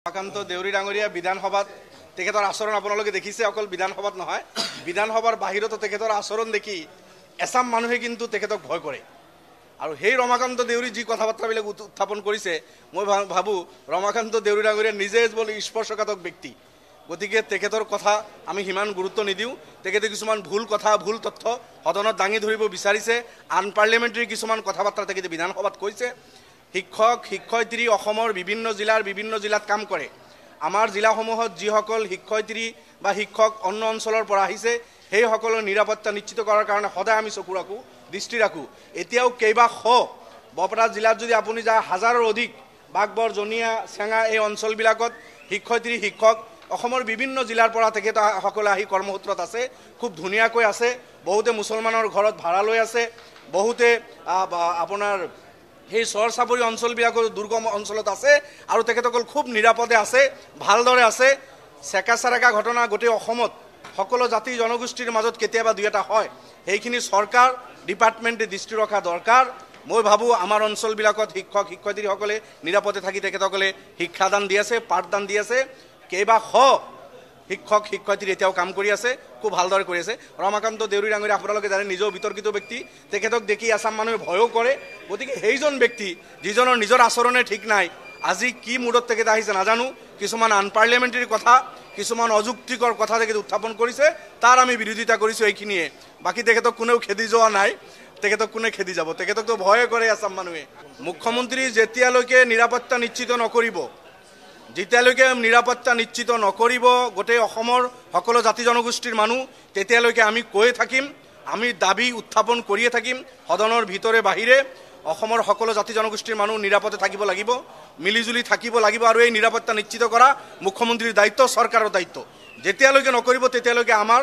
रमाकान्त देउरी डांगरिया विधानसभात तेखेतर आचरण आपनालोके देखिছে अकल विधानसभात নহয় विधानसभार बाहिरतो तेखेतर आचरण देखि एसाम मानुहे किन्तु तेखेतक भय करे और সেই रमाकान्त देउरी जी कथाबार्ताबिलाक उत्थापन करिছে মই भाबू रमाकान्त देउरी डांगरिया निजे बोल स्पर्शघातक व्यक्ति गतिके तेखेतर कथा आमी हिमान गुरुत्व निदिउ तेखेते किछुमान भूल कथा भूल तथ्य सदনত दाঙি धरिब विचारिছে आनपार्लियामेंटारी किछुमान कथाबार्ता तेखेते विधानसभात कइছে शिक्षक शिक्षयित्री विभिन्न जिलात काम करे आमार जिलाসমূहत जिসকল शिक्षयित्री बा शिक्षक अन्य अंचলৰ পৰা আহিছে সেই সকলৰ নিৰাপত্তা নিশ্চিত কৰাৰ কাৰণে সদায় আমি চকু ৰাখো দৃষ্টি ৰাখো এতিয়াও কেইবা শ বপৰা জিলাত যদি আপুনি যায় হাজাৰৰ অধিক বাগবৰ জনিয়া চেঙা এই অঞ্চলবিলাকত শিক্ষয়িত্ৰী শিক্ষক অসমৰ বিভিন্ন জিলাৰ পৰা তেখেতসকলে আহি কৰ্মসূত্ৰত আছে খুব ধুনীয়াকৈ আছে বহুতে মুছলমানৰ ঘৰত ভাড়া লৈ আছে বহুতে আপোনাৰ সেই চৰ চাপৰি অঞ্চলবিলাকৰ দুৰ্গম অঞ্চলত আছে আৰু তেখেতসকল খুব নিৰাপদে আছে ভালদৰে আছে চেকাচাৰাকা ঘটনা গোটেই অসমত সকলো জাতি জনগোষ্ঠীৰ মাজত কেতিয়াবা দুই এটা হয় সেইখিনি চৰকাৰ ডিপাৰ্টমেণ্টে দৃষ্টি ৰখা দৰকাৰ মই ভাবো আমাৰ অঞ্চলবিলাকত শিক্ষক শিক্ষয়িত্ৰীসকলে নিৰাপদে থাকি তেখেতসকলে শিক্ষাদান দি আছে পাঠদান দি আছে কেইবা শ শিক্ষক শিক্ষয়িত্ৰী এতিয়াও কাম কৰি আছে খুব ভালদৰে কৰি আছে ৰমাকান্ত দেউৰী ডাঙৰীয়া আপোনালোকে জানে নিজেও বিতৰ্কিত ব্যক্তি তেখেতক দেখি আসাম মানুহে ভয়ও কৰে গতিকে সেইজন ব্যক্তি যিজনৰ নিজৰ আচৰণে ঠিক নাই আজি কি মুডত তেখেত আহিছে নাজানো কিছুমান আনপাৰ্লিয়ামেণ্টাৰী কথা কিছুমান অযুক্তিকৰ কথা তেখেত উত্থাপন কৰিছে তাৰ আমি বিৰোধিতা কৰিছো এইখিনিয়ে বাকি তেখেতক কোনেও খেদি যোৱা নাই তেখেতক কোনে খেদি যাব তেখেতকতো ভয় কৰে আসাম মানুহে মুখ্যমন্ত্ৰী যেতিয়ালৈকে নিৰাপত্তা নিশ্চিত নকৰিব যেতিয়ালৈকে নিৰাপত্তা নিশ্চিত নকৰিব গোটেই অসমৰ সকলো জাতি জনগোষ্ঠীৰ মানুহ তেতিয়ালৈকে আমি কৈ থাকিম আমি দাবী উত্থাপন কৰিয়ে থাকিম সদনৰ ভিতৰে বাহিৰে অসমৰ সকলো জাতি জনগোষ্ঠীৰ মানুহ নিৰাপদে থাকিব লাগিব মিলিজুলি থাকিব লাগিব আৰু এই নিৰাপত্তা নিশ্চিত কৰা মুখ্যমন্ত্ৰীৰ দায়িত্ব চৰকাৰৰ দায়িত্ব যেতিয়ালৈকে নকৰিব তেতিয়ালৈকে আমাৰ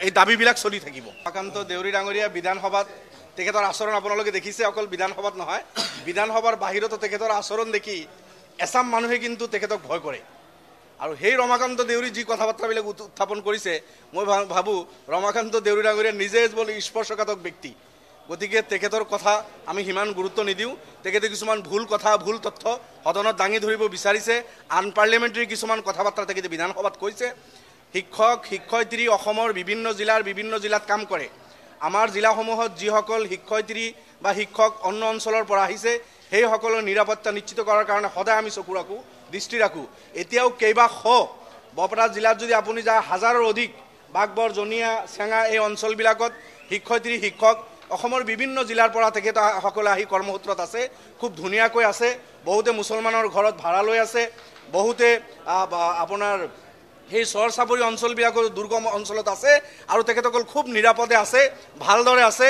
এই দাবীবিলাক চলি থাকিব ৰমাকান্ত দেউৰী ডাঙৰীয়া বিধানসভাত তেখেতৰ আচৰণ আপোনালোকে দেখিছে অকল বিধানসভাত নহয় বিধানসভাৰ বাহিৰতো তেখেতৰ আচৰণ দেখি এসাম মানুহে কিন্তু তেখেতক ভয় কৰে আৰু সেই ৰমাকান্ত দেউৰী যি কথাবাৰ্তাবিলাক উত্থাপন কৰিছে মই ভাবো ৰমাকান্ত দেউৰী ডাঙৰীয়া নিজে बोल স্পৰ্শঘাতক ব্যক্তি গতিকে তেখেতৰ কথা আমি হিমান গুৰুত্ব নিদিও তেখেতে কিছুমান ভুল কথা ভুল তথ্য সদনত দাঙি ধৰিব বিচাৰিছে আনপাৰ্লিয়ামেণ্টাৰী কিছুমান কথাবাৰ্তা তেখেতে বিধানসভাত কৈছে শিক্ষক শিক্ষয়িত্ৰী বিভিন্ন জিলাত কাম কৰে আমাৰ জিলাসমূহত যিসকল শিক্ষয়িত্ৰী বা শিক্ষক অন্য অঞ্চলৰ পৰা আহিছে সেই সকলৰ নিৰাপত্তা নিশ্চিত কৰাৰ কাৰণে সদায় আমি চকু ৰাখো দৃষ্টি ৰাখো এতিয়াও কেইবা শ বপৰা জিলাত যদি আপুনি যায় হাজাৰৰ অধিক বাগবৰ জনিয়া চেঙা এই অঞ্চলবিলাকত শিক্ষয়িত্ৰী শিক্ষক অসমৰ বিভিন্ন জিলাৰ পৰা তেখেতসকলে আহি কৰ্মসূত্ৰত আছে খুব ধুনীয়াকৈ আছে বহুতে মুছলমানৰ ঘৰত ভাড়া লৈ আছে বহুতে আপোনাৰ সেই চৰ চাপৰি অঞ্চলবিলাকৰ দুৰ্গম অঞ্চলত আছে আৰু তেখেতসকল খুব নিৰাপদে আছে ভালদৰে আছে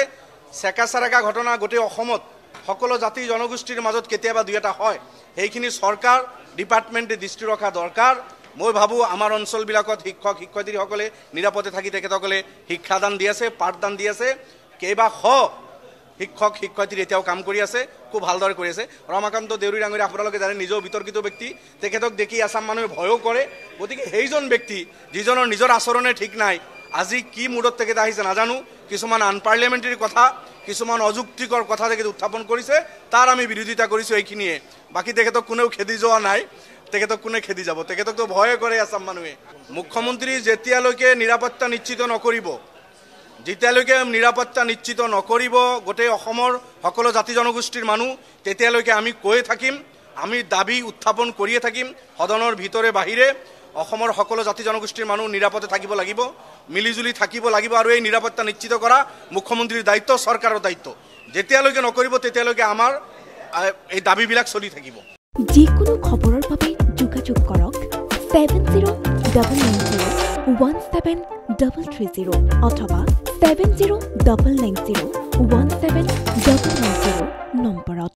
চেকাচাৰাকা ঘটনা গোটেই অসমত সকলো জাতি জনগোষ্ঠীৰ মাজত কেতিয়াবা দুই এটা হয় সেইখিনি চৰকাৰ ডিপাৰ্টমেণ্টে দৃষ্টি ৰখা দৰকাৰ মই ভাবো আমাৰ অঞ্চলবিলাকত শিক্ষক শিক্ষয়িত্ৰীসকলে নিৰাপদে থাকি তেখেতসকলে শিক্ষাদান দি আছে পাঠদান দি আছে কেইবা শ শিক্ষক শিক্ষয়িত্ৰী এতিয়াও কাম কৰি আছে খুব ভালদৰে কৰি আছে ৰমাকান্ত দেউৰী ডাঙৰীয়া আপোনালোকে জানে নিজেও বিতৰ্কিত ব্যক্তি তেখেতক দেখি আসাম মানুহে ভয়ও কৰে গতিকে সেইজন ব্যক্তি যিজনৰ নিজৰ আচৰণে ঠিক নাই আজি কি মুডত তেখেত আহিছে নাজানো কিছুমান আনপাৰ্লিয়ামেণ্টাৰী কথা কিছুমান অযুক্তিকৰ কথা তেখেত উত্থাপন কৰিছে তাৰ আমি বিৰোধিতা কৰিছো এইখিনিয়ে বাকি তেখেতক কোনেও খেদি যোৱা নাই তেখেতক কোনে খেদি যাব তেখেতকতো ভয় কৰে আসাম মানুহে মুখ্যমন্ত্ৰী যেতিয়ালৈকে নিৰাপত্তা নিশ্চিত নকৰিব যেতিয়ালৈকে নিৰাপত্তা নিশ্চিত নকৰিব গোটেই অসমৰ সকলো জাতি জনগোষ্ঠীৰ মানুহ তেতিয়ালৈকে আমি কৈ থাকিম আমি দাবী উত্থাপন কৰিয়ে থাকিম সদনৰ ভিতৰে বাহিৰে অসমৰ সকলো জাতি জনগোষ্ঠীৰ মানুহ নিৰাপদে থাকিব লাগিব মিলিজুলি থাকিব লাগিব আৰু এই নিৰাপত্তা নিশ্চিত কৰা মুখ্যমন্ত্ৰীৰ দায়িত্ব চৰকাৰৰ দায়িত্ব যেতিয়ালৈকে নকৰিব তেতিয়ালৈকে আমাৰ এই দাবীবিলাক চলি থাকিব যিকোনো খবৰৰ বাবে যোগাযোগ কৰক 7099017330 অথবা 7099017390 নম্বৰত